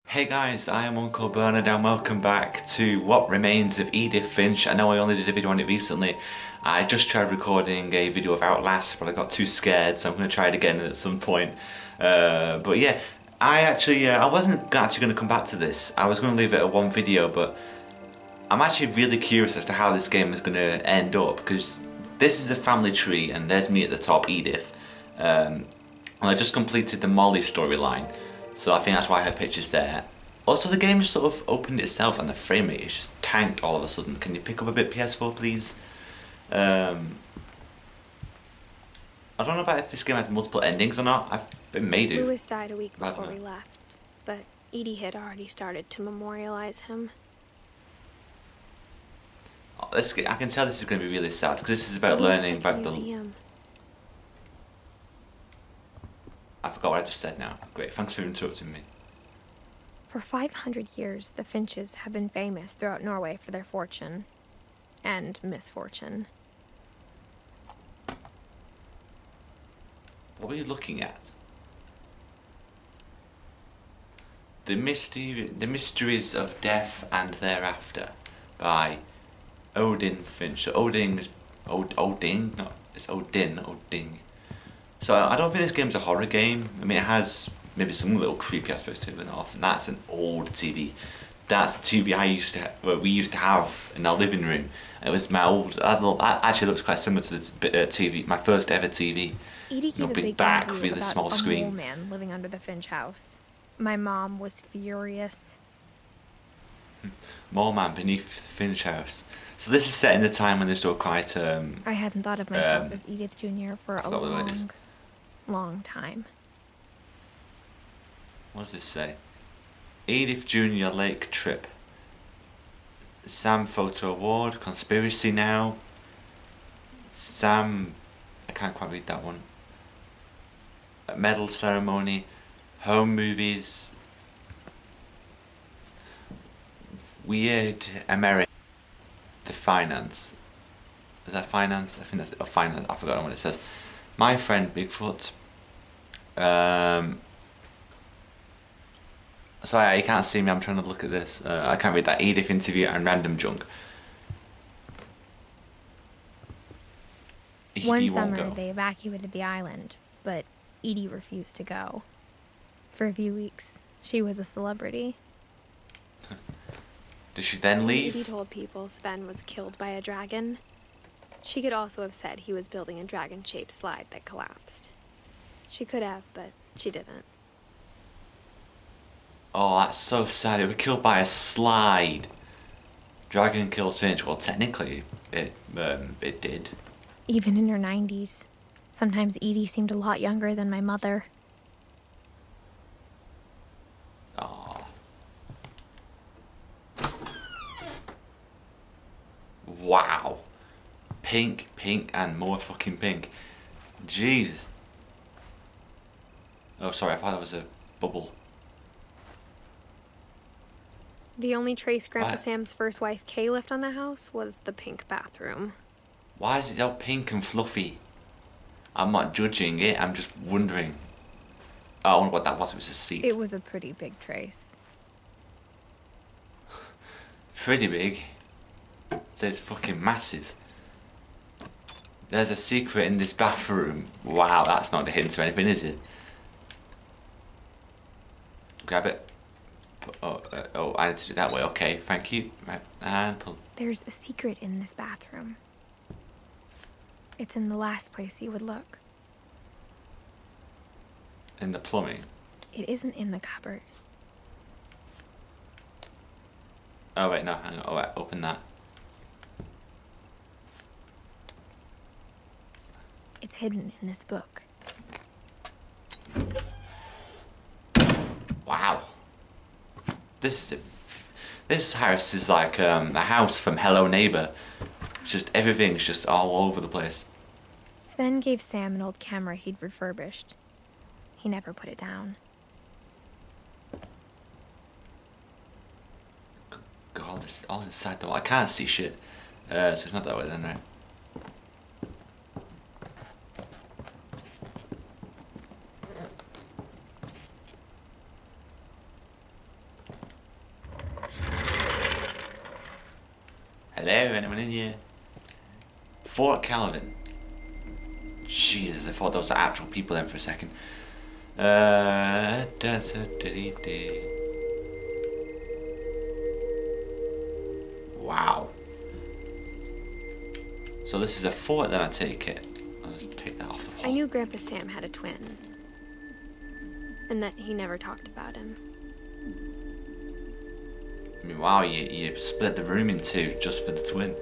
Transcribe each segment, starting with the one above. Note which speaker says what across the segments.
Speaker 1: Hey guys, I am Uncle Bernard and welcome back to What Remains of Edith Finch. I know I only did a video on it recently. I just tried recording a video of Outlast, but I got too scared, so I'm going to try it again at some point. But yeah, I wasn't actually going to come back to this. I was going to leave it at one video, but I'm actually really curious as to how this game is going to end up, because this is a family tree and there's me at the top, Edith. And I just completed the Molly storyline. So I think that's why her picture's there. Also, the game just sort of opened itself and the frame rate is just tanked all of a sudden. Can you pick up a bit PS4 please? I don't know about if this game has multiple endings or not. It may do.
Speaker 2: Lewis died a week before we left, but Edie had already started to memorialize him.
Speaker 1: Oh, I can tell this is going to be really sad because this is about learning about the...
Speaker 2: museum.
Speaker 1: I forgot what I just said now. Great, thanks for interrupting me.
Speaker 2: For 500 years, the Finches have been famous throughout Norway for their fortune and misfortune.
Speaker 1: What are you looking at? The Mysteries of Death and Thereafter by Odin Finch. So Odin is Odin? No, it's Odin. So I don't think this game's a horror game. I mean, it has maybe some little creepy aspects to it, but not often. That's an old TV. That's the TV we used to have in our living room. It was my old. Actually, looks quite similar to the TV, my first ever TV.
Speaker 2: Edie gave a
Speaker 1: big
Speaker 2: big
Speaker 1: back,
Speaker 2: interview
Speaker 1: really
Speaker 2: about
Speaker 1: small
Speaker 2: a
Speaker 1: screen.
Speaker 2: mole man living under the Finch house. My mom was furious.
Speaker 1: More man beneath the Finch house. So this is set in the time when there's still quite.
Speaker 2: I hadn't thought of myself as Edith Jr. for a long time.
Speaker 1: What does this say? Edith Jr. Lake Trip. Sam Photo Award. Conspiracy Now. Sam... I can't quite read that one. Medal Ceremony. Home Movies. Weird America. The Finance. Is that Finance? I think that's Finance. I've forgotten what it says. My Friend Bigfoot. Sorry, you can't see me, I'm trying to look at this. I can't read that. Edith interview and random junk.
Speaker 2: One summer, they evacuated the island, but Edie refused to go. For a few weeks, she was a celebrity.
Speaker 1: Did she then leave?
Speaker 2: Edie told people Sven was killed by a dragon. She could also have said he was building a dragon-shaped slide that collapsed. She could have, but she didn't.
Speaker 1: Oh, that's so sad. It was killed by a slide. Dragon kills Finch. Well, technically, it did.
Speaker 2: Even in her 90s. Sometimes Edie seemed a lot younger than my mother.
Speaker 1: Oh. Wow. Pink, and more fucking pink. Jesus. Oh, sorry, I thought that was a bubble.
Speaker 2: The only trace Grandpa Sam's first wife, Kay, left on the house was the pink bathroom.
Speaker 1: Why is it all pink and fluffy? I'm not judging it, I'm just wondering. Oh, I wonder what that was. It was a seat.
Speaker 2: It was a pretty big trace.
Speaker 1: Pretty big. So it's fucking massive. There's a secret in this bathroom. Wow, that's not a hint or anything, is it? Grab it. Oh, I need to do it that way. Okay, thank you. Right, and pull.
Speaker 2: There's a secret in this bathroom. It's in the last place you would look.
Speaker 1: In the plumbing?
Speaker 2: It isn't in the cupboard.
Speaker 1: Oh wait, no, hang on. Oh wait, open that.
Speaker 2: It's hidden in this book.
Speaker 1: Wow. This house is like a house from Hello Neighbor. Just everything's just all over the place.
Speaker 2: Sven gave Sam an old camera he'd refurbished. He never put it down.
Speaker 1: God, this is all inside though. I can't see shit. So it's not that way then, right? Hello, anyone in here? Fort Calvin. Jesus, I thought those were actual people then for a second. Wow. So this is a fort then, I take it. I'll just take that off the wall.
Speaker 2: I knew Grandpa Sam had a twin. And that he never talked about him.
Speaker 1: I mean, wow, you split the room in two just for the twin.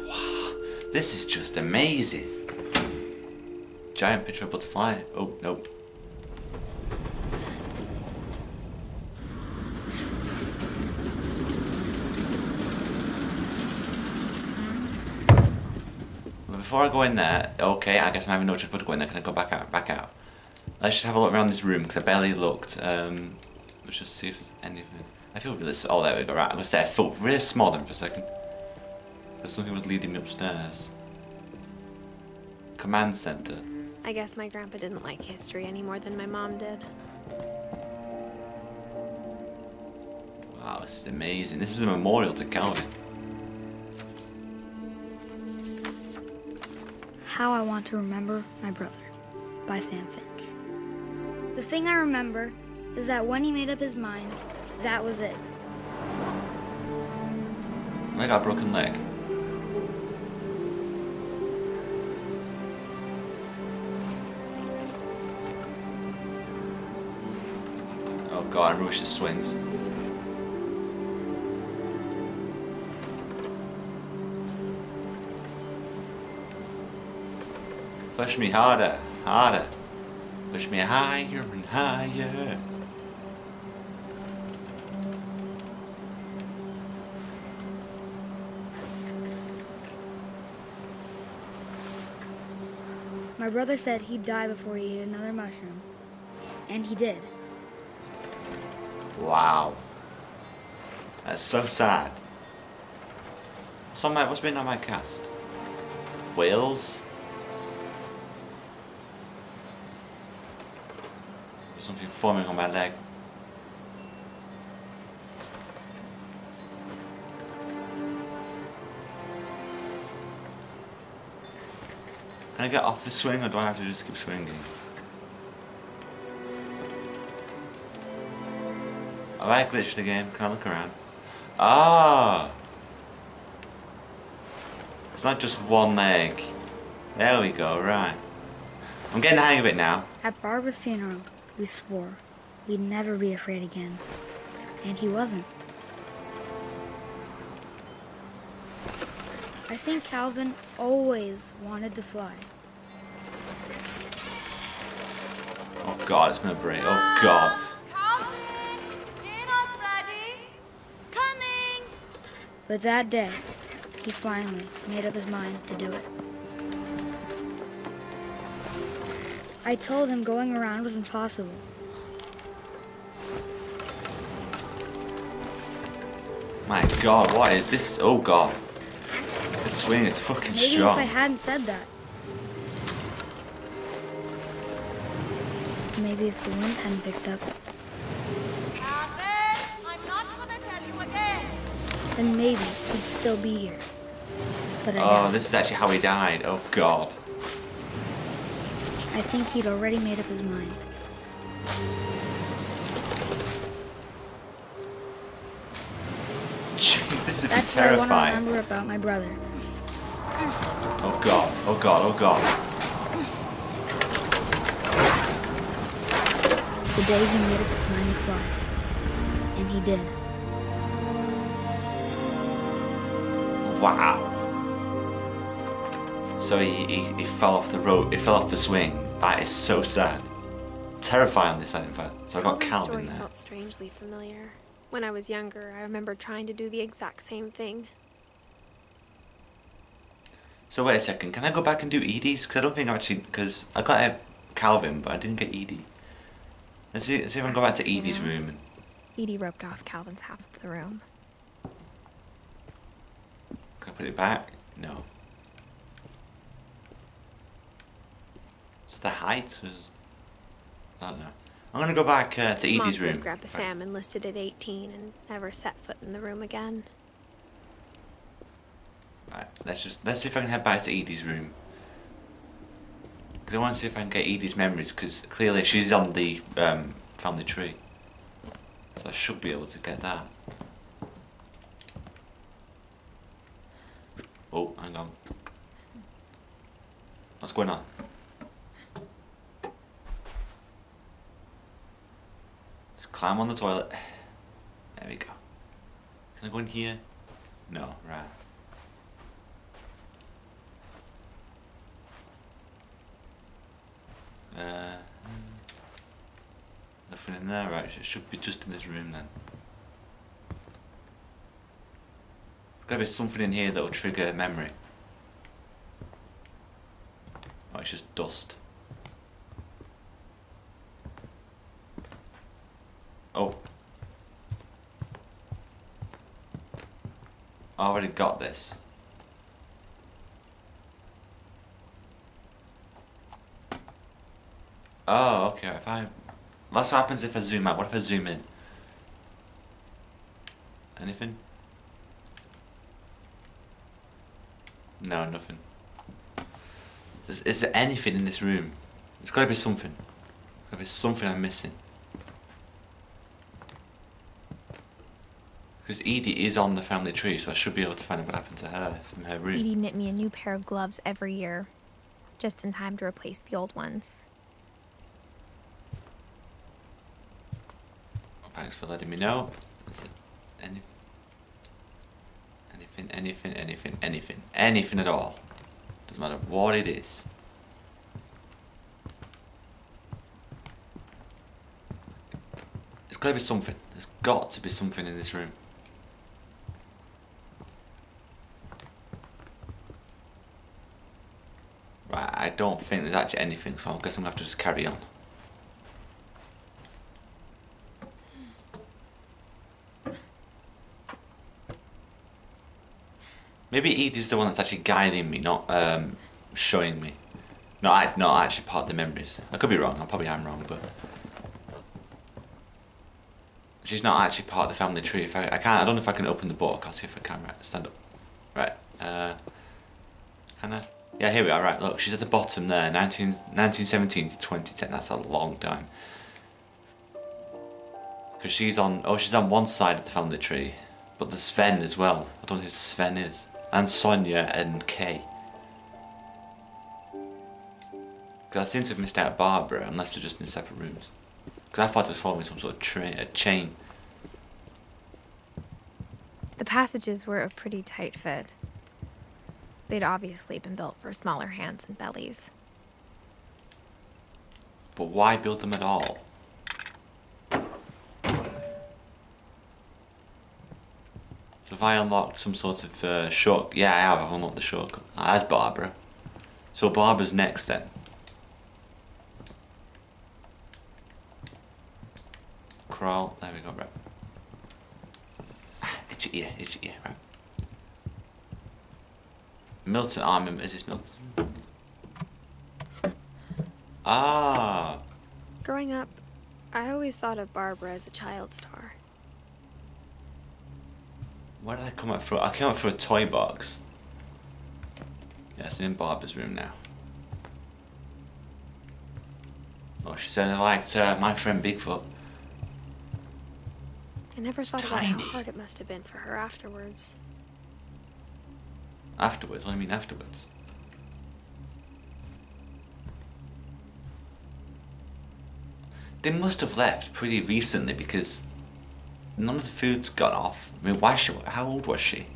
Speaker 1: Wow, this is just amazing. Giant picture of a butterfly. Oh, nope. Before I go in there, okay, I guess I'm having no choice but to go in there. Can I go back out? Back out. Let's just have a look around this room because I barely looked. Let's just see if there's anything. I feel really. Oh, there we go. Right, I'm gonna say I felt really small then for a second. Because something was leading me upstairs. Command center.
Speaker 2: I guess my grandpa didn't like history any more than my mom did.
Speaker 1: Wow, this is amazing. This is a memorial to Calvin.
Speaker 3: How I Want to Remember My Brother by Sam Finch. The thing I remember is that when he made up his mind, that was it.
Speaker 1: I got a broken leg. Oh god, Rush's swings. Push me harder, harder. Push me higher and higher.
Speaker 3: My brother said he'd die before he ate another mushroom. And he did.
Speaker 1: Wow. That's so sad. What's been on my cast? Whales? There's something forming on my leg. Can I get off the swing or do I have to just keep swinging? Have I glitched the game? Can I look around? Ah! It's not just one leg. There we go, right. I'm getting the hang of it now.
Speaker 3: At Barbara's funeral, we swore we'd never be afraid again. And he wasn't. I think Calvin always wanted to fly.
Speaker 1: Oh god, it's gonna break. Oh god.
Speaker 4: Dinner's ready. Coming.
Speaker 3: But that day, he finally made up his mind to do it. I told him going around was impossible.
Speaker 1: My god, what is this? Oh god. This swing is fucking
Speaker 3: Maybe
Speaker 1: strong.
Speaker 3: if I hadn't said that. Maybe if the wind hadn't picked up,
Speaker 4: Saddest, I'm not gonna tell you again.
Speaker 3: then maybe he'd still be here. But I
Speaker 1: Oh,
Speaker 3: doubt it.
Speaker 1: this is actually how he died. Oh god.
Speaker 3: I think he'd already made up his mind.
Speaker 1: Jeez, this would be
Speaker 3: That's what I want to
Speaker 1: terrifying.
Speaker 3: remember about my brother.
Speaker 1: Oh god, oh god, oh god.
Speaker 3: The day he made up his mind to fly. And he did.
Speaker 1: Wow. So he fell off the rope, he fell off the swing. That is so sad. Terrifying this side, in fact. So I got
Speaker 2: Calvin's
Speaker 1: Calvin
Speaker 2: story
Speaker 1: there.
Speaker 2: felt strangely familiar. When I was younger, I remember trying to do the exact same thing.
Speaker 1: So wait a second, can I go back and do Edie's? Because I don't think I actually, because I got a Calvin, but I didn't get Edie. Let's see if I can go back to Edie's room. And
Speaker 2: Edie roped off Calvin's half of the room.
Speaker 1: can I put it back? No. the height? I don't know. I'm gonna go back to Edie's
Speaker 2: Mom
Speaker 1: room.
Speaker 2: said Grandpa Sam enlisted at 18 and never set foot in the room again.
Speaker 1: Right, let's see if I can head back to Edie's room. Because I want to see if I can get Edie's memories, because clearly she's on the family tree. So I should be able to get that. Oh, hang on. What's going on? Just climb on the toilet. There we go. Can I go in here? No, right. Nothing in there, right? It should be just in this room then. There's gotta be something in here that'll trigger a memory. Oh, it's just dust. Oh. I already got this. Oh, okay, if I... That's what happens if I zoom out. What if I zoom in? Anything? No, nothing. Is there anything in this room? There's gotta be something. There's gotta be something I'm missing. Because Edie is on the family tree, so I should be able to find out what happened to her from her room.
Speaker 2: Edie knit me a new pair of gloves every year, just in time to replace the old ones.
Speaker 1: Thanks for letting me know. Is it anything at all? Doesn't matter what it is. There's gotta be something. There's got to be something in this room. Right, I don't think there's actually anything, so I guess I'm gonna have to just carry on. Maybe Edie's the one that's actually guiding me, not showing me. Not actually part of the memories. I could be wrong, I probably am wrong, but... She's not actually part of the family tree. If I can't, I don't know if I can open the book. I'll see if I can. Right, stand up. Right, can I? Yeah, here we are, right, look, she's at the bottom there, 1917 to 2010, that's a long time. Because she's on one side of the family tree, but there's Sven as well. I don't know who Sven is. And Sonia and Kay. Because I seem to have missed out Barbara, unless they're just in separate rooms. Because I thought it was following some sort of chain.
Speaker 2: The passages were a pretty tight fit. They'd obviously been built for smaller hands and bellies.
Speaker 1: But why build them at all? So if I unlocked some sort of shortcut... Yeah, I have. I've unlocked the shortcut. Ah, that's Barbara. So Barbara's next then. Crawl. There we go, right. Itchy ear, right. Milton Armament. Is this Milton? Ah.
Speaker 2: Growing up, I always thought of Barbara as a child star.
Speaker 1: Where did I come up from? I came up through a toy box. Yes, I'm in Barbara's room now. Oh, she said I liked My Friend Bigfoot.
Speaker 2: I never
Speaker 1: It's
Speaker 2: thought about
Speaker 1: tiny.
Speaker 2: how hard it must have been for her afterwards.
Speaker 1: Afterwards? What do you mean afterwards? They must have left pretty recently because none of the food's gone off. I mean, how old was she?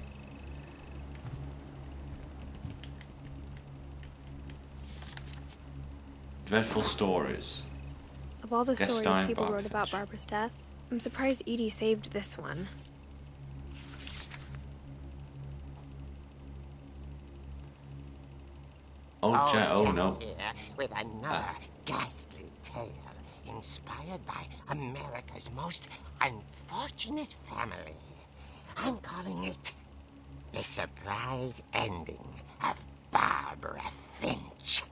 Speaker 1: Dreadful stories.
Speaker 2: Of all the
Speaker 1: Guest
Speaker 2: stories
Speaker 1: starring
Speaker 2: people
Speaker 1: Barbara
Speaker 2: wrote about
Speaker 1: Finch.
Speaker 2: Barbara's death, I'm surprised Edie saved this one.
Speaker 1: Oh no.
Speaker 5: Here with another ghastly tale inspired by America's most unfortunate family. I'm calling it The Surprise Ending of Barbara Finch.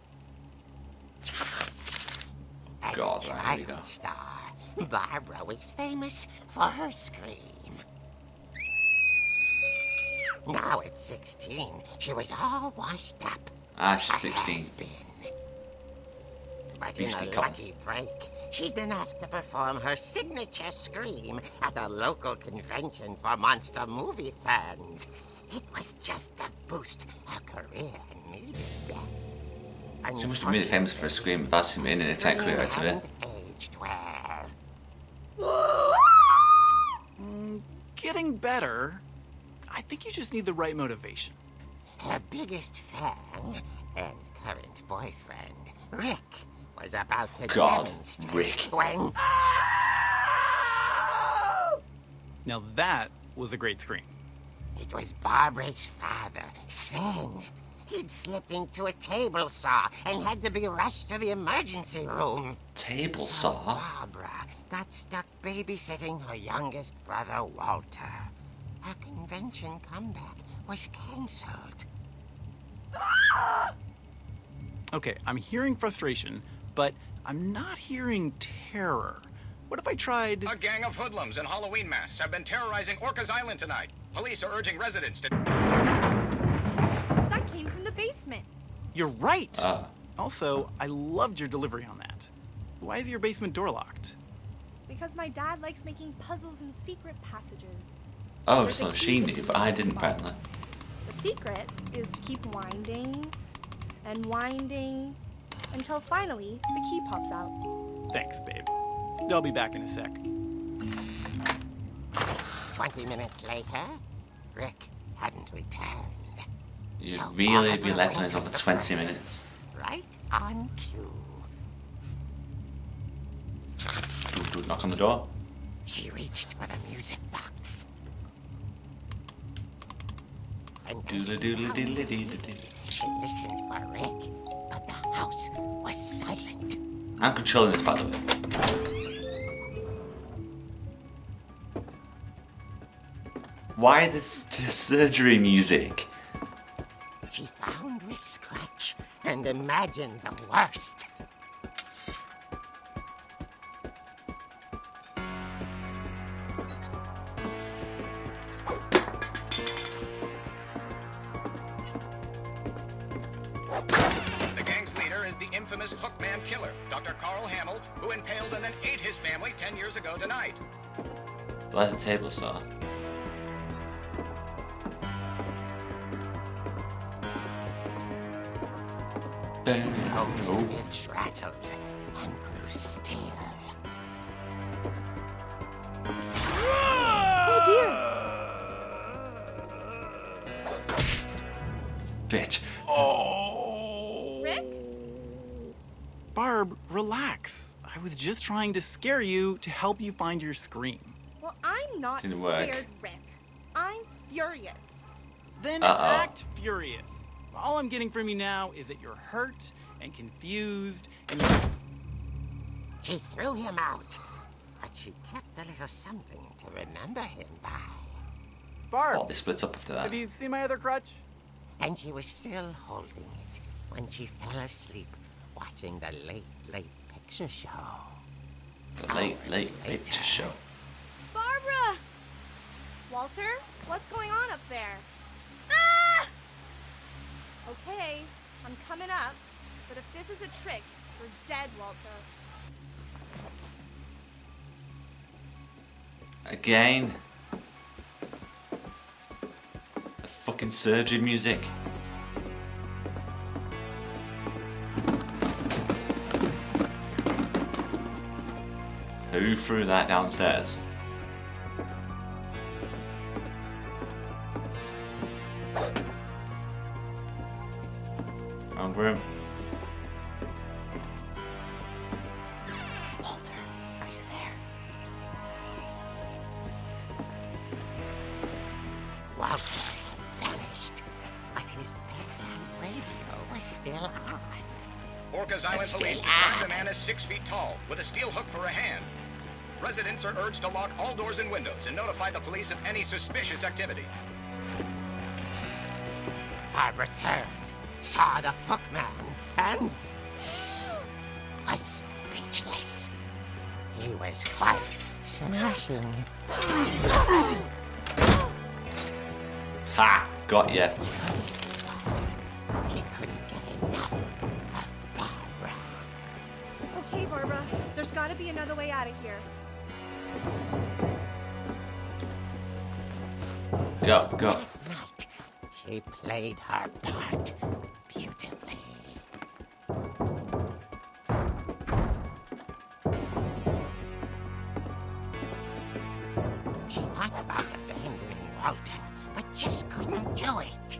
Speaker 5: As
Speaker 1: God,
Speaker 5: a
Speaker 1: right, here we go.
Speaker 5: child star, Barbara was famous for her scream. Now at 16, she was all washed up.
Speaker 1: Ah, she's 16.
Speaker 5: Has-been. But
Speaker 1: Beastly
Speaker 5: in a
Speaker 1: colour.
Speaker 5: lucky break, she'd been asked to perform her signature scream at a local convention for monster movie fans. It was just the boost her career needed.
Speaker 1: She must have been really famous for a scream. That's him in a tech career out of it.
Speaker 5: Aged well.
Speaker 6: Getting better. I think you just need the right motivation.
Speaker 5: Her biggest fan and current boyfriend, Rick, was about to
Speaker 1: God,
Speaker 5: demonstrate
Speaker 1: Rick.
Speaker 5: when...
Speaker 6: Now that was a great scream.
Speaker 5: It was Barbara's father, Sven. He'd slipped into a table saw and had to be rushed to the emergency room.
Speaker 1: Table
Speaker 5: So
Speaker 1: saw?
Speaker 5: Barbara got stuck babysitting her youngest brother, Walter. Her convention comeback was cancelled.
Speaker 6: Okay, I'm hearing frustration, but I'm not hearing terror. What if I tried...
Speaker 7: A gang of hoodlums in Halloween masks have been terrorizing Orcas Island tonight. Police are urging residents to...
Speaker 4: That came from the basement.
Speaker 6: You're right! Also, I loved your delivery on that. Why is your basement door locked?
Speaker 4: Because my dad likes making puzzles and secret passages.
Speaker 1: Oh, so she knew, but I didn't apparently.
Speaker 4: The secret is to keep winding and winding until finally the key pops out.
Speaker 6: Thanks, babe. I'll be back in a sec.
Speaker 5: 20 minutes later, Rick hadn't returned.
Speaker 1: You'd
Speaker 5: So
Speaker 1: really be
Speaker 5: Barbara
Speaker 1: left on
Speaker 5: went
Speaker 1: it
Speaker 5: to
Speaker 1: for
Speaker 5: the
Speaker 1: 20
Speaker 5: front.
Speaker 1: minutes.
Speaker 5: Right on cue.
Speaker 1: Knock on the door.
Speaker 5: She reached for the music box. And when she
Speaker 1: Doodle
Speaker 5: found
Speaker 1: doodle
Speaker 5: the
Speaker 1: doodle
Speaker 5: key,
Speaker 1: doodle.
Speaker 5: she listened for Rick, but the house was silent.
Speaker 1: I'm controlling this, by the way. Why this surgery music?
Speaker 5: She found Rick's crutch and imagined the worst.
Speaker 7: The gang's leader is the infamous Hookman killer, Dr. Carl Hamill, who impaled and then ate his family 10 years ago tonight.
Speaker 1: Where's the table saw? Boom.
Speaker 5: Only Ridge rattled and grew still.
Speaker 4: Oh dear!
Speaker 1: Bitch.
Speaker 4: Rick?
Speaker 6: Barb, relax. I was just trying to scare you to help you find your scream.
Speaker 4: Well, I'm not
Speaker 1: Didn't work.
Speaker 4: scared, Rick. I'm furious.
Speaker 6: Then
Speaker 1: Uh-oh.
Speaker 6: act furious. All I'm getting from you now is that you're hurt and confused and you're...
Speaker 5: She threw him out, but she kept a little something to remember him by.
Speaker 6: Barb,
Speaker 1: Oh, they split up after that.
Speaker 6: have you seen my other crutch?
Speaker 5: And she was still holding it when she fell asleep watching the late picture show.
Speaker 1: The late picture show.
Speaker 4: Barbara! Walter, what's going on up there? Ah! Okay, I'm coming up, but if this is a trick, we're dead, Walter.
Speaker 1: Again. The fucking surgery music. Who threw that downstairs? Wrong room.
Speaker 3: Walter, are you there?
Speaker 5: Walter had vanished, but his bedside radio was still on.
Speaker 7: Orcas Island
Speaker 5: It's
Speaker 7: police
Speaker 5: still
Speaker 7: describe the
Speaker 5: on.
Speaker 7: man as 6 feet tall, with a steel hook for a hand. Residents are urged to lock all doors and windows and notify the police of any suspicious activity.
Speaker 5: Barbara turned, saw the hook man, and was speechless. He was quite smashing.
Speaker 1: Ha! Got ya.
Speaker 5: He couldn't get enough of Barbara.
Speaker 4: Okay, Barbara. There's got to be another way out of here.
Speaker 1: Go, go.
Speaker 5: That night, she played her part beautifully. She thought about abandoning Walter, but just couldn't do it.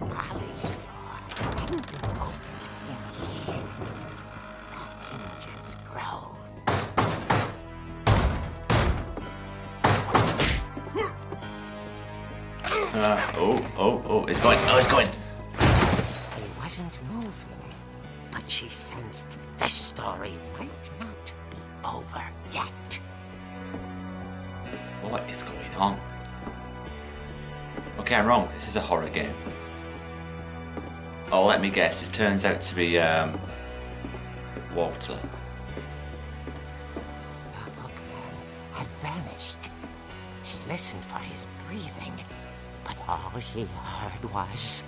Speaker 5: Molly's door hadn't been opened in years. The hinges groaned.
Speaker 1: It's going. Oh, it's going.
Speaker 5: He wasn't moving, but she sensed the story might not be over yet.
Speaker 1: What is going on? Okay, I'm wrong. This is a horror game. Oh, let me guess. This turns out to be Walter.
Speaker 5: The bookman had vanished. She listened for his breathing, but all she heard was...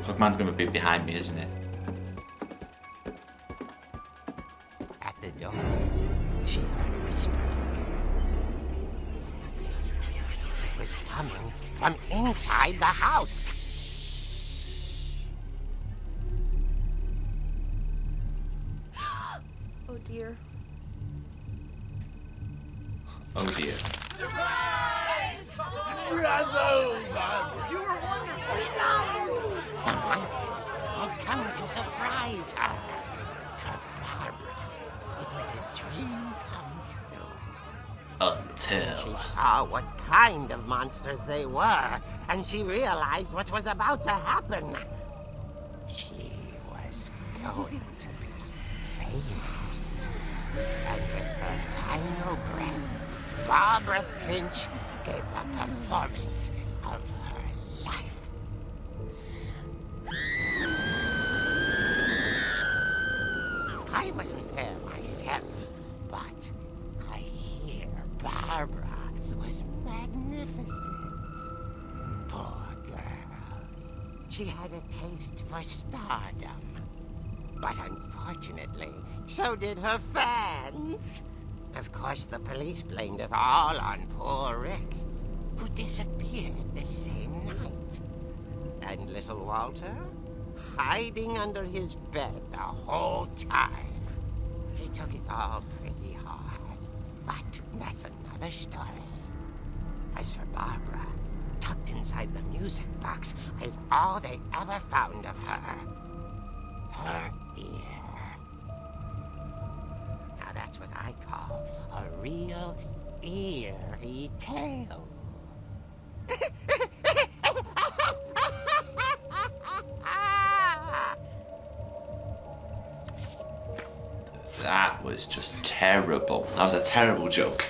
Speaker 1: Hookman's gonna be behind me, isn't it?
Speaker 5: At the door, she heard whispering. It was coming from inside the house.
Speaker 4: Oh dear.
Speaker 1: Oh dear.
Speaker 5: The monsters had come to surprise her. For Barbara, it was a dream come true.
Speaker 1: Until.
Speaker 5: She saw what kind of monsters they were, and she realized what was about to happen. She was going to be famous. And with her final breath, Barbara Finch gave the performance of her life. I wasn't there myself, but I hear Barbara was magnificent. Poor girl. She had a taste for stardom. But unfortunately, so did her fans. Of course, the police blamed it all on poor Rick, who disappeared the same night. And little Walter, hiding under his bed the whole time. He took it all pretty hard, but that's another story. As for Barbara, tucked inside the music box is all they ever found of her. Her ear. Now that's what I call a real eerie tale.
Speaker 1: That was just terrible. That was a terrible joke.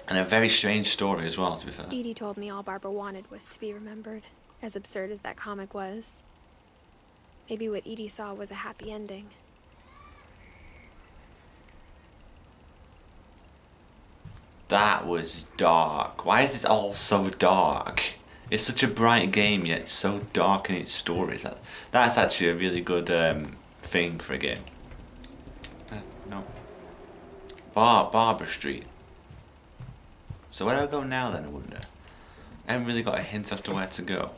Speaker 1: And a very strange story as well, to be fair.
Speaker 2: Edie told me all Barbara wanted was to be remembered, as absurd as that comic was. Maybe what Edie saw was a happy ending.
Speaker 1: That was dark. Why is this all so dark? It's such a bright game, yet so dark in its stories. That's actually a really good thing for a game. No. Barber Street. So where do I go now then, I wonder? I haven't really got a hint as to where to go.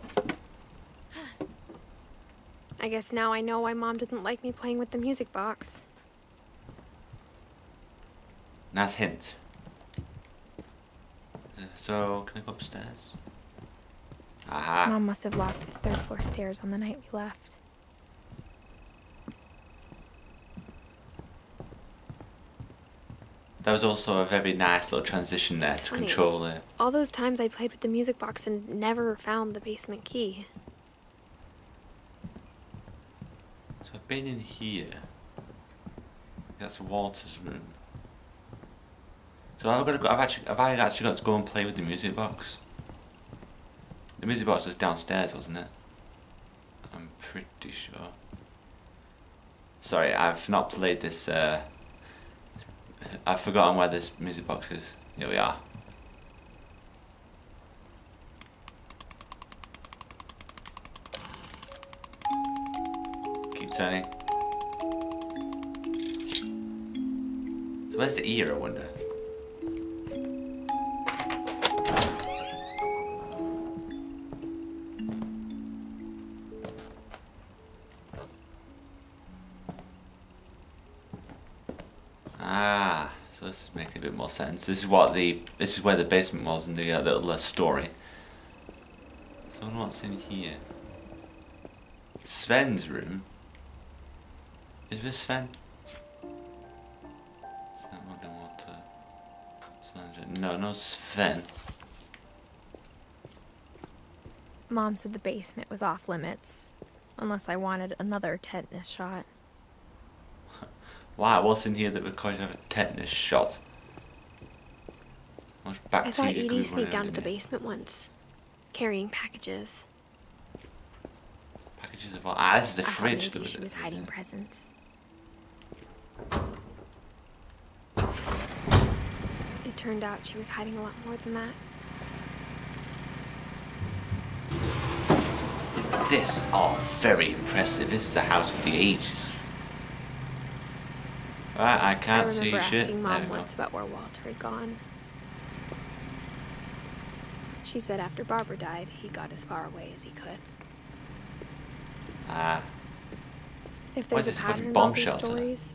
Speaker 2: I guess now I know why Mom didn't like me playing with the music box.
Speaker 1: Nice hint. So, can I go upstairs? Aha.
Speaker 2: Mom must have locked the third floor stairs on the night we left.
Speaker 1: That was also a very nice little transition there to
Speaker 2: Funny.
Speaker 1: control it.
Speaker 2: All those times I played with the music box and never found the basement key.
Speaker 1: So I've been in here. That's Walter's room. So I've actually got to go and play with the music box. The music box was downstairs, wasn't it? I'm pretty sure. Sorry, I've not played this. I've forgotten where this music box is. Here we are. Keep turning. So where's the ear, I wonder? Ah, so this is making a bit more sense. This is where the basement was in the little story. So what's in here? Sven's room. Is this Sven? No, Sven.
Speaker 2: Mom said the basement was off limits, unless I wanted another tetanus shot.
Speaker 1: Wow, what's in here that would cause you to have a tetanus shot? How much bacteria
Speaker 2: I saw
Speaker 1: could be
Speaker 2: Edie sneak
Speaker 1: running
Speaker 2: down to
Speaker 1: in
Speaker 2: the
Speaker 1: here?
Speaker 2: basement once, carrying packages.
Speaker 1: Packages of what? Ah, this is the
Speaker 2: I thought
Speaker 1: fridge
Speaker 2: maybe
Speaker 1: that was
Speaker 2: she was hiding presents. It turned out she was hiding a lot more than that.
Speaker 1: This, oh, very impressive. This is a house for the ages. Right, I can't see
Speaker 2: remember
Speaker 1: shit.
Speaker 2: asking
Speaker 1: There
Speaker 2: Mom
Speaker 1: we go.
Speaker 2: once about where Walter had gone. She said after Barbara died, he got as far away as he could.
Speaker 1: Ah,
Speaker 2: If
Speaker 1: Why is
Speaker 2: there's
Speaker 1: this
Speaker 2: a
Speaker 1: a fucking
Speaker 2: pattern in
Speaker 1: bomb
Speaker 2: all these
Speaker 1: shelter?
Speaker 2: stories,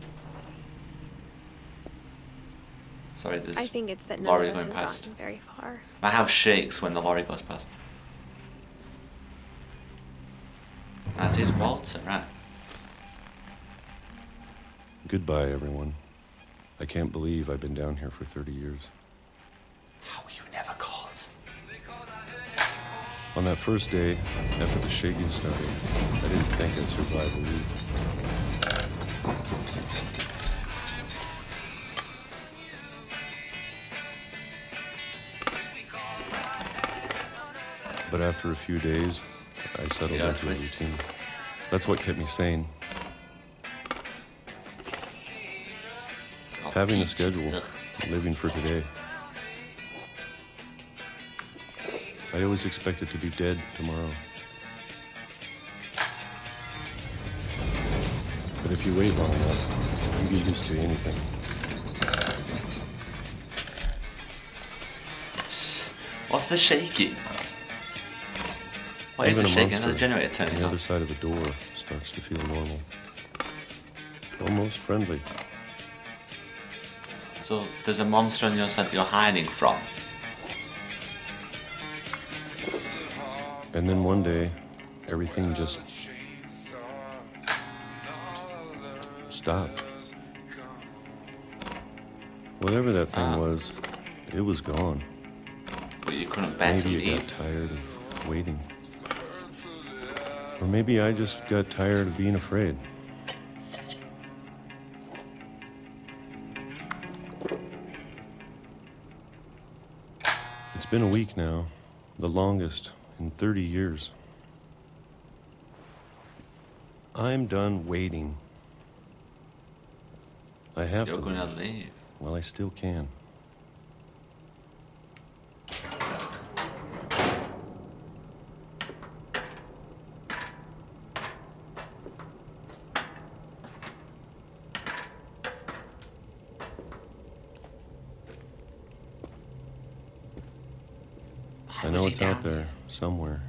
Speaker 1: sorry, there's
Speaker 2: I think it's that none
Speaker 1: lorry
Speaker 2: of us
Speaker 1: going
Speaker 2: has
Speaker 1: past.
Speaker 2: gotten very far.
Speaker 1: My house shakes when the lorry goes past. That is Walter, right?
Speaker 8: Goodbye, everyone. I can't believe I've been down here for 30 years.
Speaker 1: How were you never caught?
Speaker 8: On that first day, after the shaking started, I didn't think I'd survive a week. But after a few days, I settled
Speaker 1: Yeah,
Speaker 8: into a
Speaker 1: twist.
Speaker 8: routine. That's what kept me sane.
Speaker 1: Oh,
Speaker 8: Having a
Speaker 1: peaches,
Speaker 8: schedule,
Speaker 1: ugh.
Speaker 8: living for today. I always expected to be dead tomorrow. But if you wait long enough, you get used to anything.
Speaker 1: What's the shaking? What is
Speaker 8: Even
Speaker 1: the
Speaker 8: a
Speaker 1: shaking?
Speaker 8: monster
Speaker 1: Another generator
Speaker 8: on
Speaker 1: turning
Speaker 8: the
Speaker 1: on.
Speaker 8: other side of the door starts to feel normal. Almost friendly.
Speaker 1: So there's a monster on the other side that you're hiding from.
Speaker 8: And then one day, everything just stopped. Whatever that thing was, it was gone.
Speaker 1: But you couldn't bear to
Speaker 8: Maybe it got
Speaker 1: leave.
Speaker 8: tired of waiting. Or maybe I just got tired of being afraid. It's been a week now, the longest in 30 years. I'm done waiting. I have
Speaker 1: You're
Speaker 8: to
Speaker 1: gonna
Speaker 8: leave.
Speaker 1: leave.
Speaker 8: Well, I still can. I know it's out there, somewhere.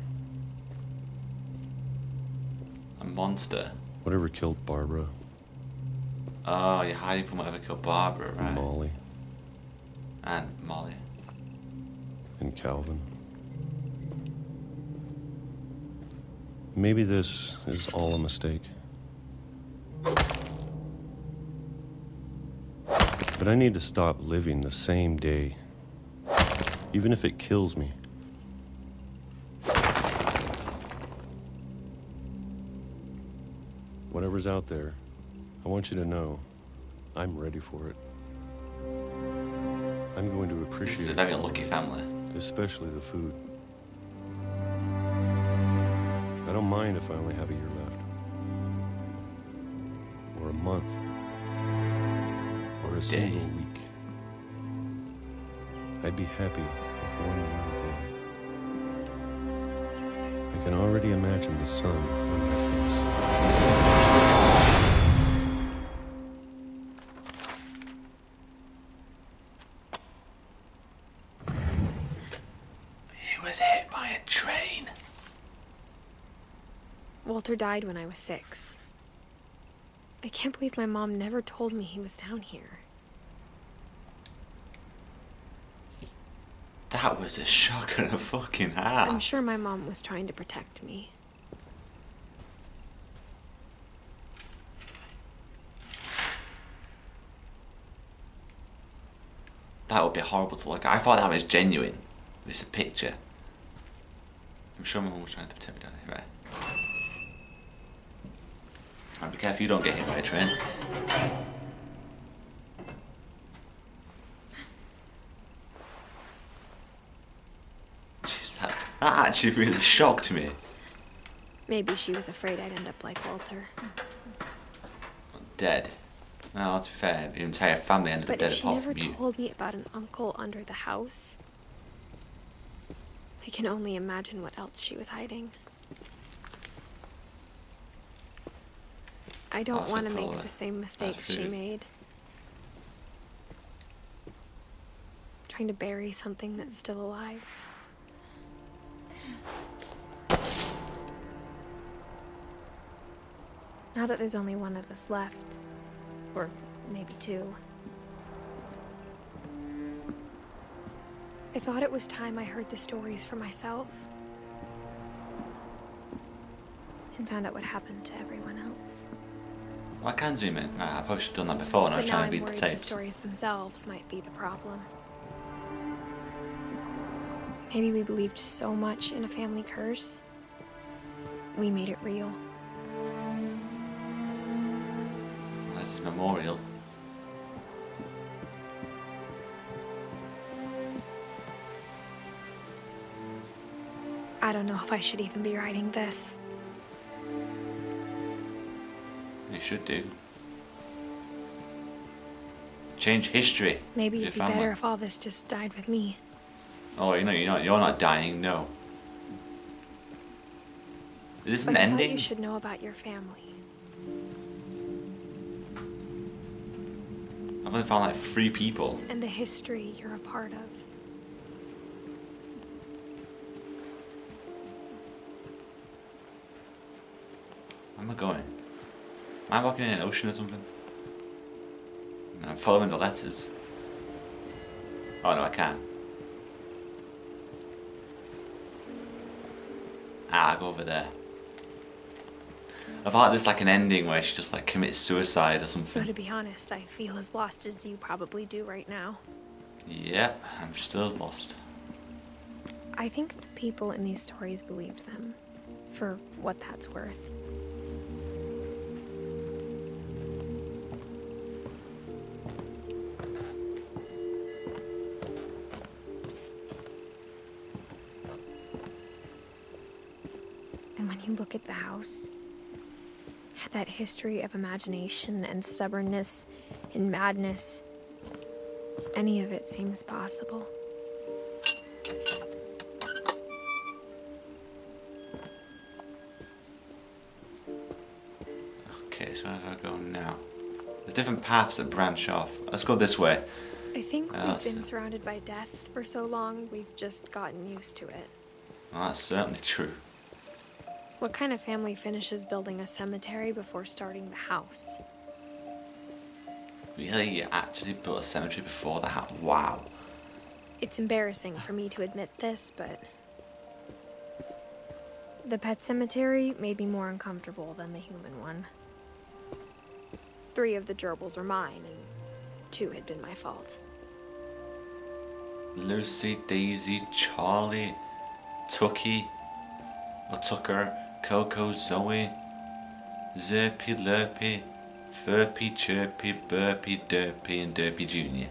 Speaker 1: A monster.
Speaker 8: Whatever killed Barbara
Speaker 1: Oh, you're hiding from whatever killed Barbara,
Speaker 8: and
Speaker 1: right?
Speaker 8: Molly
Speaker 1: And Molly.
Speaker 8: and Calvin. Maybe this is all a mistake. But I need to stop living the same day, even if it kills me. Whatever's out there, I want you to know I'm ready for it. I'm going to
Speaker 1: This is a
Speaker 8: appreciate
Speaker 1: very unlucky family.
Speaker 8: especially the food. I don't mind if I only have a year left. Or a month. Or a single week. I'd be happy with one more day. I can already imagine the sun on my face.
Speaker 1: He was hit by a train.
Speaker 2: Walter died when I was 6. I can't believe my mom never told me he was down here.
Speaker 1: That was a shock and a fucking half.
Speaker 2: I'm sure my mom was trying to protect me.
Speaker 1: That would be horrible to look at. I thought that was genuine. It's a picture. I'm sure my mum was trying to protect me down here, right? Alright, be careful you don't get hit by a train. Jeez, that actually really shocked me.
Speaker 2: Maybe she was afraid I'd end up like Walter.
Speaker 1: Dead. Well, to be fair, your entire family ended up
Speaker 2: But
Speaker 1: dead
Speaker 2: if she
Speaker 1: apart
Speaker 2: never
Speaker 1: from you.
Speaker 2: told me about an uncle under the house, I can only imagine what else she was hiding. I don't
Speaker 1: Also
Speaker 2: want to make
Speaker 1: probably
Speaker 2: the same mistakes she
Speaker 1: food.
Speaker 2: made. Trying to bury something that's still alive. Now that there's only one of us left, or maybe 2, I thought it was time I heard the stories for myself and found out what happened to everyone else.
Speaker 1: Well, I can zoom in. I probably should have done that before when I was
Speaker 2: But now
Speaker 1: trying
Speaker 2: I'm
Speaker 1: to read the
Speaker 2: worried
Speaker 1: tapes.
Speaker 2: the stories themselves might be the problem. Maybe we believed so much in a family curse, we made it real.
Speaker 1: Well, this is memorial.
Speaker 2: I don't know if I should even be writing this.
Speaker 1: You should do. Change history.
Speaker 2: Maybe
Speaker 1: with
Speaker 2: it'd be
Speaker 1: your family.
Speaker 2: better if all this just died with me.
Speaker 1: Oh, you're not dying. No. Is this an
Speaker 2: But I thought
Speaker 1: ending?
Speaker 2: you should know about your family.
Speaker 1: I've only found like 3 people.
Speaker 2: And the history you're a part of.
Speaker 1: Where am I going? Am I walking in an ocean or something? I'm following the letters. Oh no, I can't. I go over there. I thought there's like an ending where she just like commits suicide or
Speaker 2: So
Speaker 1: something.
Speaker 2: to be honest, I feel as lost as you probably do right now.
Speaker 1: Yep, I'm still lost.
Speaker 2: I think the people in these stories believed them, for what that's worth. And when you look at the house, that history of imagination and stubbornness and madness, any of it seems possible.
Speaker 1: Okay, so where do I go now? There's different paths that branch off. Let's go this way.
Speaker 2: I think
Speaker 1: Yeah,
Speaker 2: we've
Speaker 1: that's
Speaker 2: been
Speaker 1: it.
Speaker 2: surrounded by death for so long, we've just gotten used to it.
Speaker 1: Well, that's certainly true.
Speaker 2: What kind of family finishes building a cemetery before starting the house?
Speaker 1: Really, you actually built a cemetery before the house? Wow.
Speaker 2: It's embarrassing for me to admit this, but the pet cemetery made me more uncomfortable than the human one. 3 of the gerbils were mine, and 2 had been my fault.
Speaker 1: Lucy, Daisy, Charlie, Tucky, or Tucker, Coco, Zoe, Zerpy, Lurpy, Furpy, Chirpy, Burpy, Derpy, and Derpy Jr.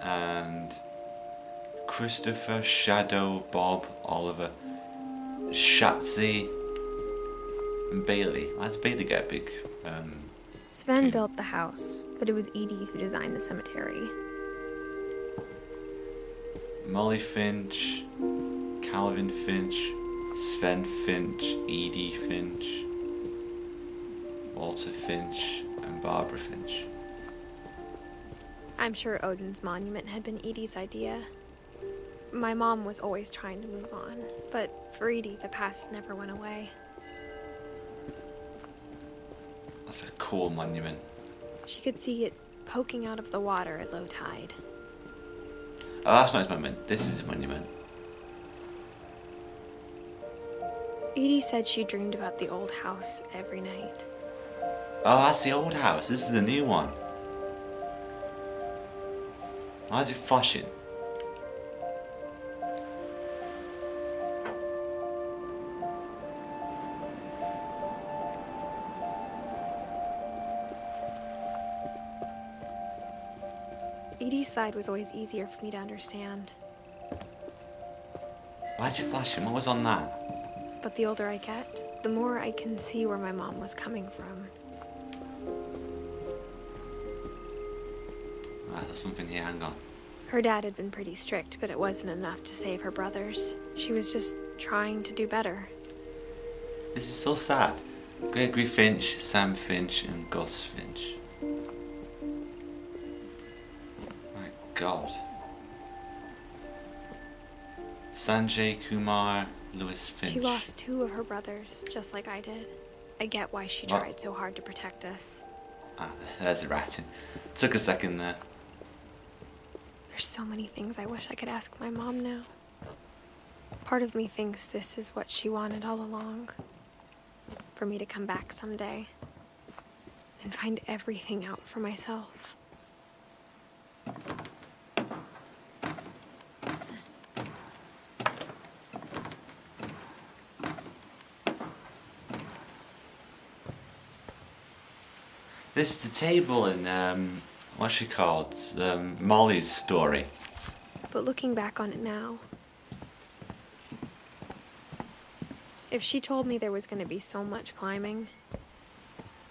Speaker 1: And Christopher, Shadow, Bob, Oliver, Shatsy, and Bailey. Why does Bailey get a big
Speaker 2: Sven
Speaker 1: tune?
Speaker 2: built the house, but it was Edie who designed the cemetery.
Speaker 1: Molly Finch, Calvin Finch, Sven Finch, Edie Finch, Walter Finch, and Barbara Finch.
Speaker 2: I'm sure Odin's monument had been Edie's idea. My mom was always trying to move on, but for Edie, the past never went away.
Speaker 1: That's a cool monument.
Speaker 2: She could see it poking out of the water at low tide.
Speaker 1: Oh, that's not his monument. This is his monument.
Speaker 2: Edie said she dreamed about the old house every night.
Speaker 1: Oh, that's the old house. This is the new one. Why is it flashing?
Speaker 2: Edie's side was always easier for me to understand,
Speaker 1: Why is it flashing? What was on that?
Speaker 2: but the older I get, the more I can see where my mom was coming from.
Speaker 1: Ah, there's something here. Hang on.
Speaker 2: Her dad had been pretty strict, but it wasn't enough to save her brothers. She was just trying to do better.
Speaker 1: This is so sad. Gregory Finch, Sam Finch, and Gus Finch. My God. Sanjay Kumar, Lewis Finch.
Speaker 2: She lost 2 of her brothers, just like I did. I get why she
Speaker 1: What?
Speaker 2: tried so hard to protect us.
Speaker 1: Ah, there's the writing. Took a second there.
Speaker 2: There's so many things I wish I could ask my mom now. Part of me thinks this is what she wanted all along. For me to come back someday and find everything out for myself.
Speaker 1: This is the table in, what's she called? Molly's story.
Speaker 2: But looking back on it now, if she told me there was going to be so much climbing,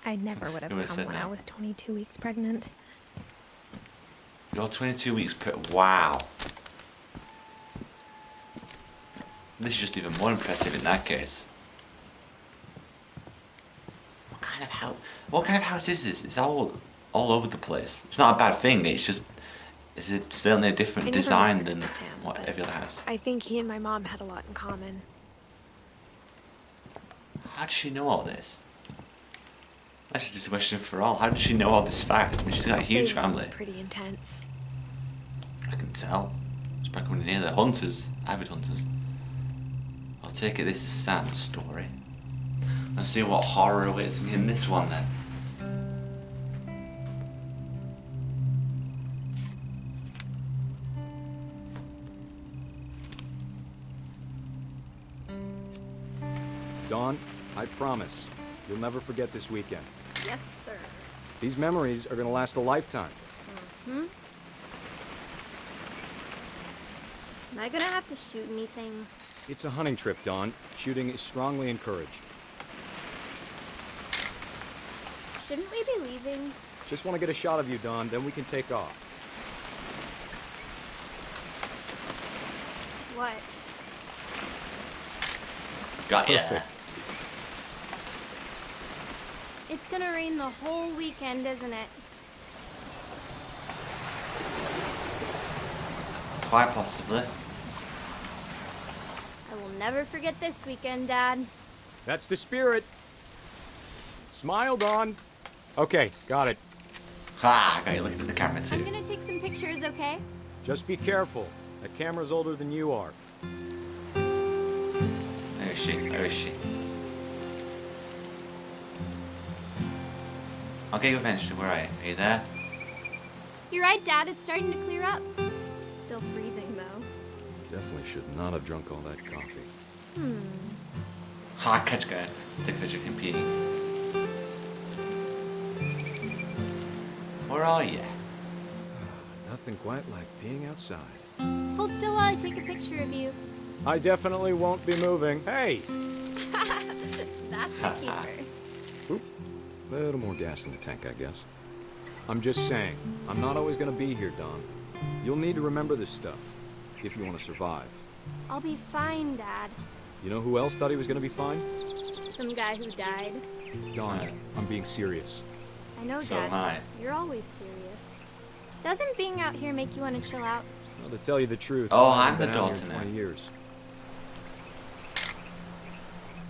Speaker 2: I never would have
Speaker 1: Who would've
Speaker 2: come
Speaker 1: said
Speaker 2: when
Speaker 1: that?
Speaker 2: I was 22 weeks pregnant.
Speaker 1: You're 22 weeks wow. This is just even more impressive in that case. What kind of house is this? It's all over the place. It's not a bad thing, it's just it's certainly a
Speaker 2: I
Speaker 1: different
Speaker 2: never
Speaker 1: design
Speaker 2: visited
Speaker 1: than
Speaker 2: with Sam,
Speaker 1: what
Speaker 2: but
Speaker 1: every other house.
Speaker 2: I think he and my mom had a lot in common.
Speaker 1: How does she know all this? That's just a question for all. How did she know all this fact? I mean, she's got a huge
Speaker 2: They were
Speaker 1: family.
Speaker 2: Pretty intense.
Speaker 1: I can tell. It's back when near the hunters, avid hunters. I'll take it this is Sam's story. Let's see what horror awaits me in this one then.
Speaker 9: Dawn, I promise, you'll never forget this weekend.
Speaker 4: Yes, sir.
Speaker 9: These memories are gonna last a lifetime.
Speaker 10: Am I gonna have to shoot anything?
Speaker 9: It's a hunting trip, Dawn. Shooting is strongly encouraged.
Speaker 10: Shouldn't we be leaving?
Speaker 9: Just want to get a shot of you, Dawn, then we can take off.
Speaker 10: What?
Speaker 1: Got ya.
Speaker 9: Perfect.
Speaker 10: It's gonna rain the whole weekend, isn't it?
Speaker 1: Quite possibly.
Speaker 10: I will never forget this weekend, Dad.
Speaker 9: That's the spirit. Smile, Dawn. Okay, got it.
Speaker 1: Ha! Got you looking at the camera
Speaker 10: I'm
Speaker 1: too.
Speaker 10: gonna take some pictures, okay?
Speaker 9: Just be careful. That camera's older than you are.
Speaker 1: Where is she? Where is she? I'll get you eventually. Where are you? Are you there?
Speaker 10: You're right, Dad. It's starting to clear up. Still freezing, though.
Speaker 8: Definitely should not have drunk all that coffee.
Speaker 1: Ha! Catch guy. Take a picture of him peeing. Where are you?
Speaker 9: Nothing quite like being outside.
Speaker 10: Hold still while I take a picture of you.
Speaker 9: I definitely won't be moving. Hey!
Speaker 10: That's a keeper.
Speaker 9: Oop. A little more gas in the tank, I guess. I'm just saying, I'm not always gonna be here, Don. You'll need to remember this stuff, if you want to survive.
Speaker 10: I'll be fine, Dad.
Speaker 9: You know who else thought he was gonna be fine?
Speaker 10: Some guy who died.
Speaker 9: Don, I'm being serious.
Speaker 10: I know,
Speaker 1: So
Speaker 10: Dad.
Speaker 1: am I.
Speaker 10: You're always serious. Doesn't being out here make you want to chill out?
Speaker 9: Well, to tell you the truth,
Speaker 1: Oh,
Speaker 9: I
Speaker 1: I'm
Speaker 9: haven't
Speaker 1: the
Speaker 9: been out
Speaker 1: daughter
Speaker 9: here in
Speaker 1: now.
Speaker 9: 20 years.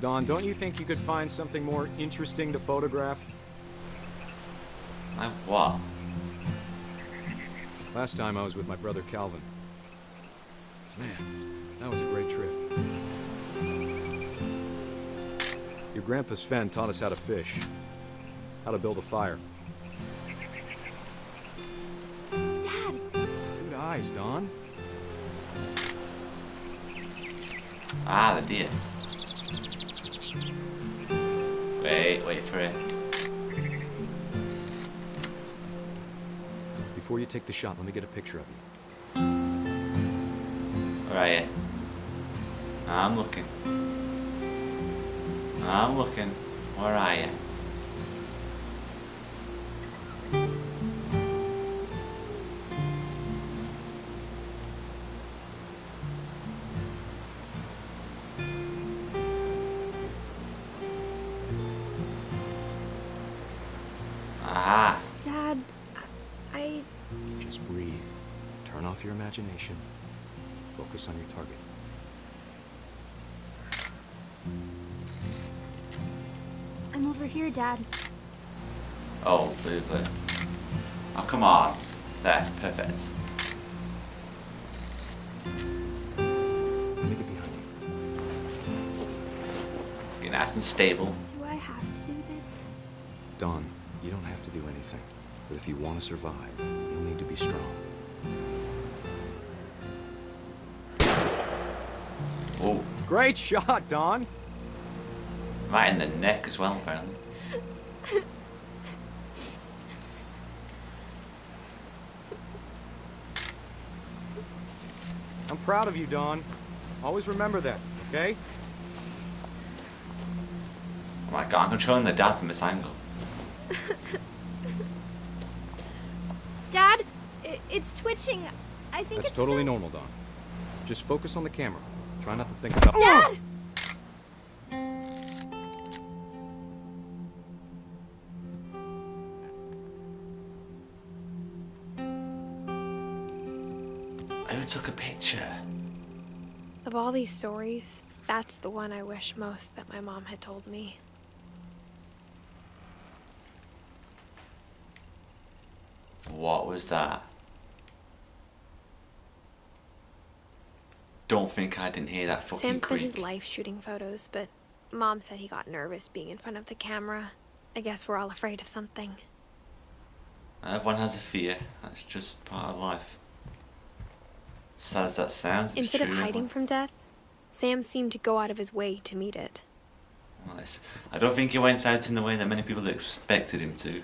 Speaker 9: Don, don't you think you could find something more interesting to photograph?
Speaker 1: My what?
Speaker 9: Last time I was with my brother Calvin. Man, that was a great trip. Your grandpa Sven taught us how to fish, how to build a fire.
Speaker 10: Dad!
Speaker 9: Good eyes, Don.
Speaker 1: Ah, the deer. Wait for it.
Speaker 9: Before you take the shot, let me get a picture of you.
Speaker 1: Where are you? I'm looking. I'm looking. Where are you? Ah,
Speaker 2: Dad, I...
Speaker 9: Just breathe. Turn off your imagination. Focus on your target.
Speaker 10: I'm over here, Dad.
Speaker 1: oh, really? Oh, come on. There, perfect.
Speaker 9: Let me get behind you.
Speaker 1: You're nice and stable.
Speaker 2: Do I have to do this?
Speaker 9: Don, you don't have to do anything. But if you want to survive, you'll need to be strong.
Speaker 1: Oh,
Speaker 9: Great shot, Don!
Speaker 1: right in the neck as well, apparently.
Speaker 9: I'm proud of you, Don. Always remember that, okay?
Speaker 1: Oh my god, I'm controlling the dad from this angle.
Speaker 10: Dad, it's twitching. I think
Speaker 9: That's
Speaker 10: it's
Speaker 9: totally
Speaker 10: so-
Speaker 9: normal, Don. Just focus on the camera. Try not to think about—
Speaker 10: Dad!
Speaker 1: Who took a picture?
Speaker 2: Of all these stories, that's the one I wish most that my mom had told me.
Speaker 1: What was that? Don't think I didn't hear that fucking
Speaker 2: Sam spent his
Speaker 1: creak.
Speaker 2: life shooting photos, but Mom said he got nervous being in front of the camera. I guess we're all afraid of something.
Speaker 1: Everyone has a fear. That's just part of life. Sad as that sounds, it's
Speaker 2: Instead of
Speaker 1: true,
Speaker 2: hiding
Speaker 1: everyone.
Speaker 2: from death, Sam seemed to go out of his way to meet it.
Speaker 1: Well, I don't think he went out in the way that many people expected him to.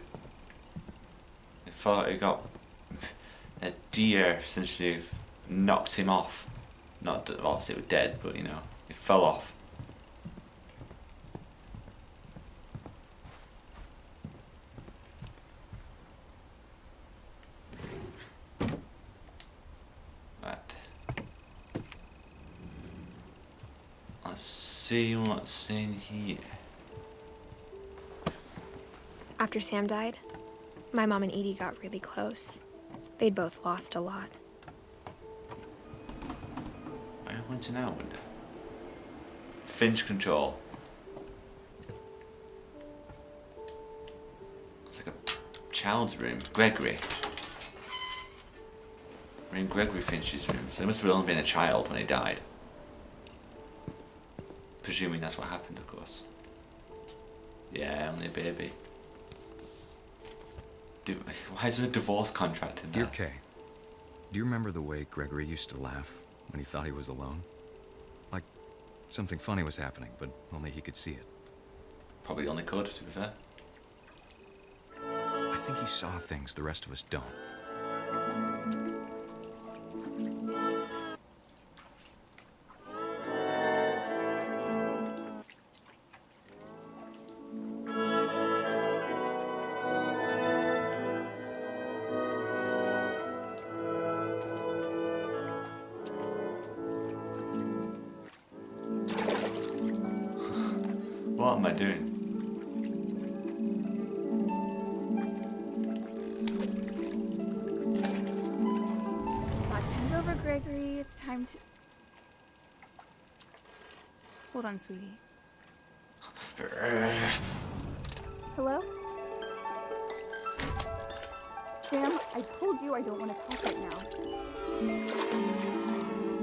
Speaker 1: They thought he got a deer essentially knocked him off. Not obviously it was dead, but you know, it fell off. Right. Let's see what's in here.
Speaker 2: After Sam died, my mom and Edie got really close. They'd both lost a lot.
Speaker 1: I want to know. Finch control. It's like a child's room. Gregory. We're in Gregory Finch's room, so he must have only been a child when he died. Presuming that's what happened, of course. Yeah, only a baby. Why is there a divorce contract in there?
Speaker 9: Dear Kay, do you remember the way Gregory used to laugh when he thought he was alone? Like something funny was happening, but only he could see it.
Speaker 1: Probably only could, to be fair.
Speaker 9: I think he saw things the rest of us don't.
Speaker 1: What am I doing?
Speaker 11: Time's over, Gregory. It's time to... Hold on, sweetie. Hello? Sam, I told you I don't want to talk right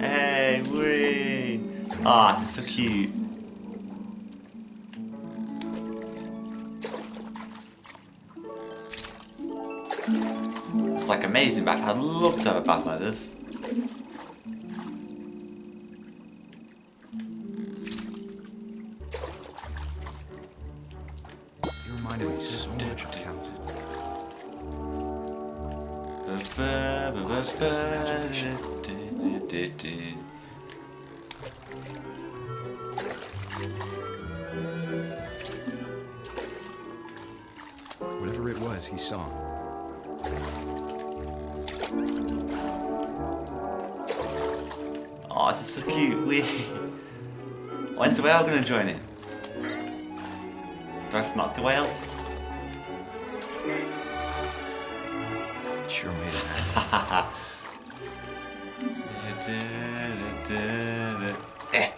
Speaker 11: now.
Speaker 1: Hey, wee! Ah, this is so cute. It's like amazing bath. I'd love to have a bath like this.
Speaker 9: You reminded me so much of Count. Whatever it was, he saw.
Speaker 1: Oh, this is so cute. Wee. When's the whale gonna join in? Do I have to knock the whale?
Speaker 9: Sure made it.
Speaker 1: Eh.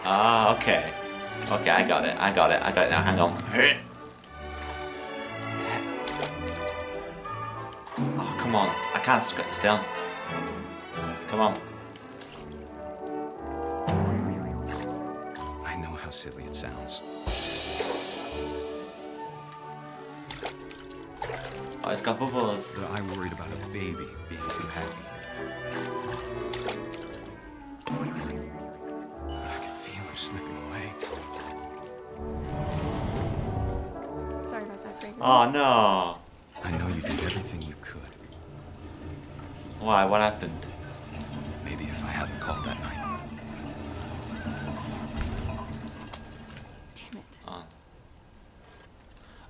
Speaker 1: Ah, okay. Okay, I got it now, hang on. Oh, come on. I can't get still. Come on.
Speaker 9: I know how silly it sounds.
Speaker 1: Oh, it's got bubbles.
Speaker 9: But I worried about a baby being too happy. But I could feel her slipping away.
Speaker 11: Sorry about that, Gregory.
Speaker 1: Oh, no.
Speaker 9: I know you did everything you could.
Speaker 1: Why? What happened?
Speaker 9: Maybe if I hadn't called that night.
Speaker 11: Damn it.
Speaker 1: On.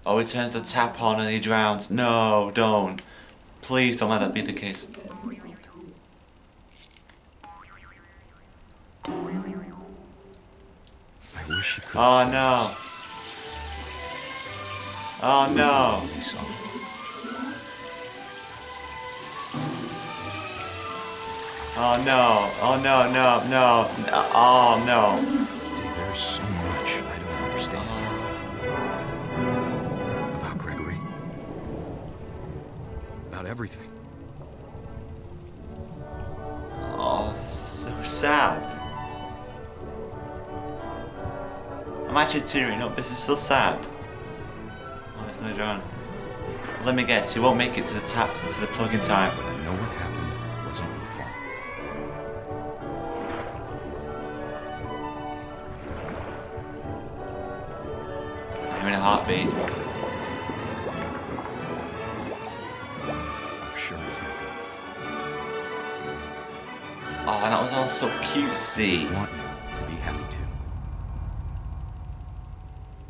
Speaker 1: Oh, he turns the tap on and he drowns. No, don't. Please don't let that be the case.
Speaker 9: I wish you could.
Speaker 1: Oh, no. Oh, no.
Speaker 9: He saw.
Speaker 1: Oh, no. Oh, no, no, no. Oh, no.
Speaker 9: There's so much I don't understand about Gregory. About everything.
Speaker 1: Oh, this is so sad. I'm actually tearing up. This is so sad. Oh, he's gonna drown. Let me guess. He won't make it to the tap, to the plug in time.
Speaker 9: But I know what happened wasn't your fault.
Speaker 1: I'm hearing a heartbeat.
Speaker 9: I'm sure he's happy.
Speaker 1: Oh, that was all so cutesy.
Speaker 9: I want you to be happy too.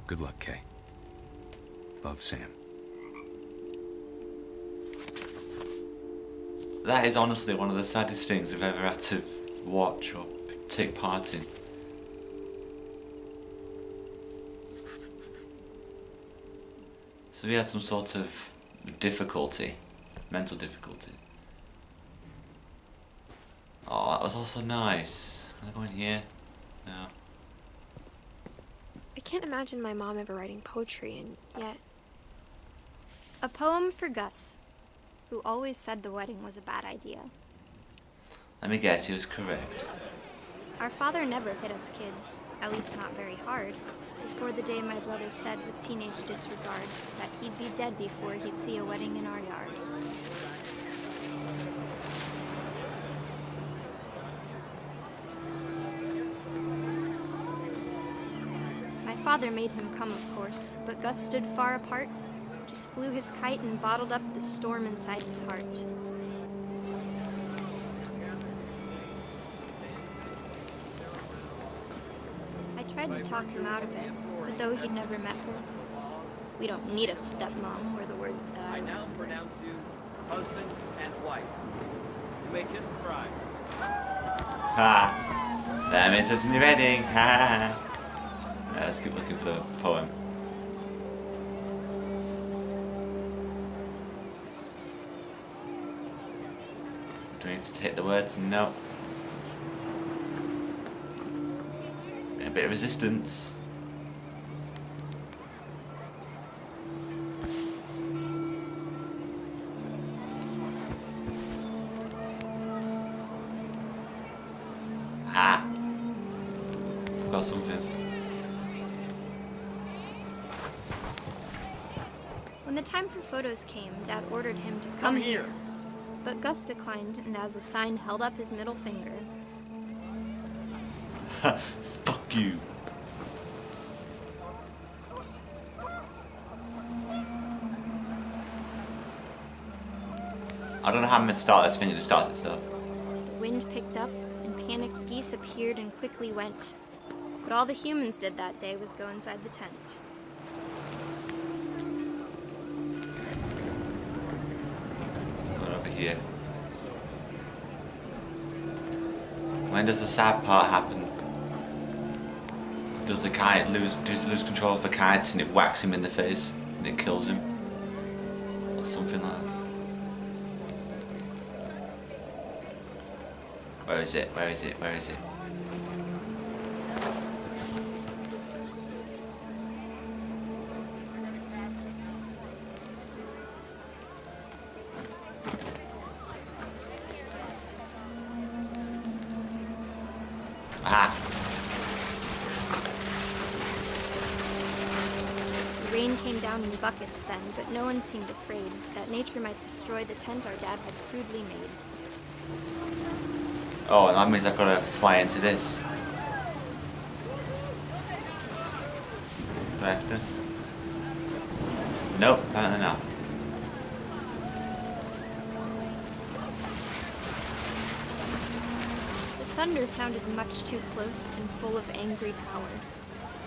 Speaker 9: Good luck, Kay. Love, Sam.
Speaker 1: That is honestly one of the saddest things I've ever had to watch or take part in. So we had some sort of difficulty, mental difficulty. Oh, that was also nice. Can I go in here? No.
Speaker 2: I can't imagine my mom ever writing poetry, and yet...
Speaker 10: A poem for Gus, who always said the wedding was a bad idea.
Speaker 1: Let me guess, he was correct.
Speaker 10: Our father never hit us kids, at least not very hard, before the day my brother said with teenage disregard that he'd be dead before he'd see a wedding in our yard. father made him come, of course, but Gus stood far apart, just flew his kite and bottled up the storm inside his heart. I tried to talk him out of it, but though he'd never met her, we don't need a stepmom, were the words that I
Speaker 12: now pronounce you husband and wife. You may kiss the bride.
Speaker 1: Ha! That means it's in the wedding. Ha! Let's keep looking for the poem. Do we need to take the words? No. A bit of resistance. Ha! Got something.
Speaker 10: When the time for photos came, Dad ordered him to come here. But Gus declined and as a sign held up his middle finger.
Speaker 1: Fuck you. I don't know how I'm gonna start this thing to start it, so.
Speaker 10: The wind picked up and panicked geese appeared and quickly went. But all the humans did that day was go inside the tent.
Speaker 1: Over here. When does the sad part happen? Does the kite lose control of the kite and it whacks him in the face and it kills him? Or something like that. Where is it? Where is it? Where is it? Aha!
Speaker 10: The rain came down in buckets then, but no one seemed afraid that nature might destroy the tent our dad had crudely made.
Speaker 1: Oh, and that means I've got to fly into this. Do I have to? Nope, apparently not.
Speaker 10: The thunder sounded much too close and full of angry power.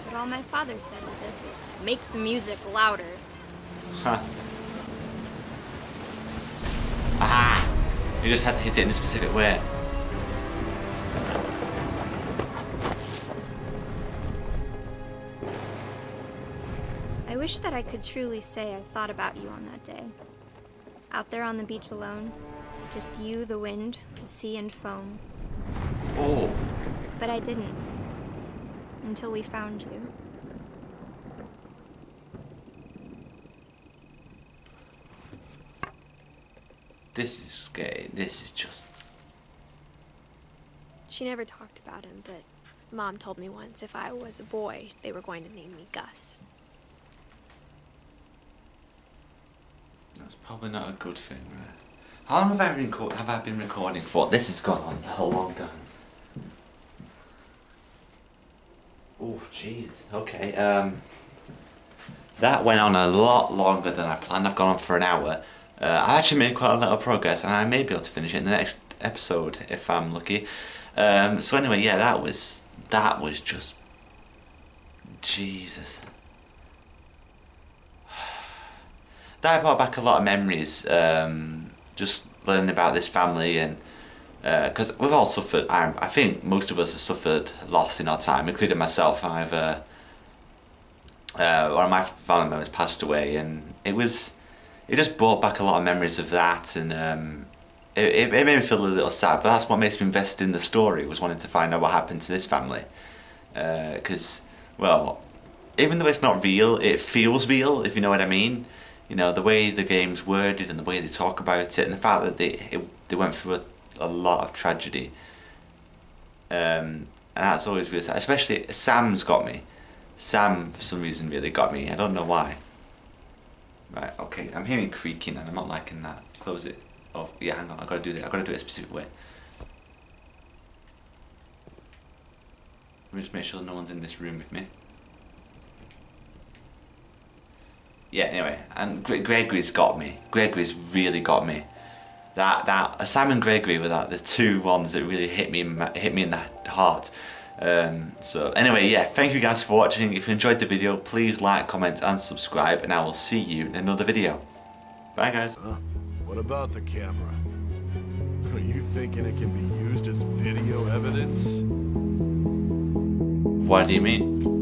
Speaker 10: But all my father said to this was, "Make the music louder."
Speaker 1: Huh. Aha! You just had to hit it in a specific way.
Speaker 10: I wish that I could truly say I thought about you on that day. Out there on the beach alone, just you, the wind, the sea and foam.
Speaker 1: Oh!
Speaker 10: But I didn't. Until we found you.
Speaker 1: This is scary. This is just...
Speaker 2: She never talked about him, but Mom told me once if I was a boy, they were going to name me Gus.
Speaker 1: That's probably not a good thing, right? How long have I been recording for? This has gone on a long time. Oh, jeez. Okay, that went on a lot longer than I planned. I've gone on for an hour. I actually made quite a lot of progress, and I may be able to finish it in the next episode if I'm lucky. So anyway, yeah, that was just... Jesus. That brought back a lot of memories, just learning about this family, and because we've all suffered, I think most of us have suffered loss in our time, including myself. One of my family members passed away, and it just brought back a lot of memories of that, and it made me feel a little sad, but that's what makes me invested in the story, was wanting to find out what happened to this family, because, well, even though it's not real, it feels real, if you know what I mean. You know, the way the game's worded and the way they talk about it, and the fact that they went through a lot of tragedy. And that's always really sad. Especially Sam's got me. Sam, for some reason, really got me. I don't know why. Right, okay, I'm hearing creaking and I'm not liking that. Close it. Oh, yeah, hang on, I've got to do that. I've got to do it a specific way. Let me just make sure no one's in this room with me. yeah, anyway, and Gregory's got me. Gregory's really got me. That Sam and Gregory were the two ones that really hit me in the heart. So anyway, yeah, thank you guys for watching. If you enjoyed the video, please like, comment and subscribe, and I will see you in another video. Bye guys.
Speaker 13: What about the camera? Are you thinking it can be used as video evidence?
Speaker 1: What do you mean?